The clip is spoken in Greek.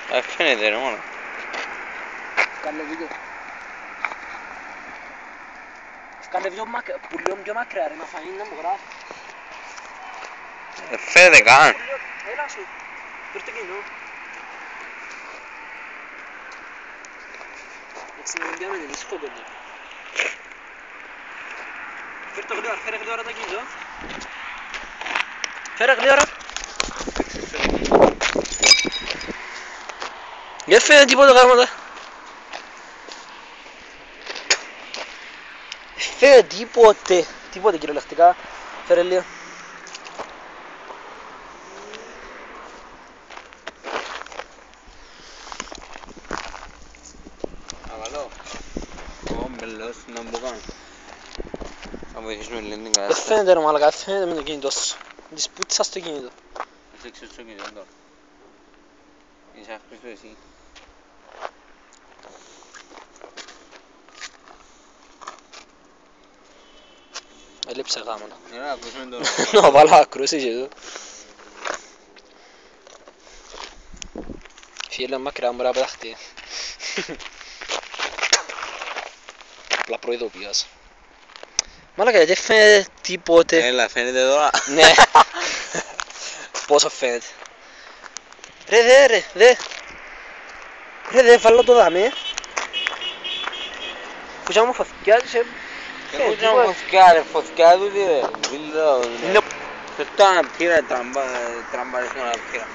Φαίνεται ρε μόνο. Κάνε βίντεο. Κάνε βίντεο που λίγο πιο μακριά ρε, να φανεί να μου γράφει. Φαίνεται καν. Έλα σου, φέρ' το κοινό. Έτσι με ενδιάμε δεν είσαι κόκκοντο. Φέρ' το γλύωρα, φέρε γλύωρα το κοινό. Φέρε γλύωρα. Δεν φαίνεται τίποτα γάμματα. Φαίνεται τίποτε κυριολεκτικά. Φέρε λίγο. Αβαλώ. Ο μπελός να μπω κάνω. Θα βοηθήσουμε λίγο την Δεν κατάσταση. φαίνεται ρε μαλακά, φαίνεται με το κινητό σου. Της πούτσας στο κινητό. Θα σε ξέρω στο κινητό τώρα. Είσαι άχρηστο εσύ. Έλειψε γάμματα. Έλα, ακούσουμε τώρα. Να βάλω άκρος είσαι εδώ. Φίλε μακριά μπορεί να πεταχτεί. Απλά προειδοποιάς. Μαλάκα γιατί φαίνεται τίποτε. Έλα, φαίνεται τώρα. Ναι. Πόσο φαίνεται. Ρε δε. Ρε δε βάλω το δάμε. Που σαν μου φωτιάζεσαι. Εγώ ήταν φωτιά ρε, φωτιά του τι ρε. Βίλο. Είναι Φερτά να πήρα τραμπαρισμό να πήρα.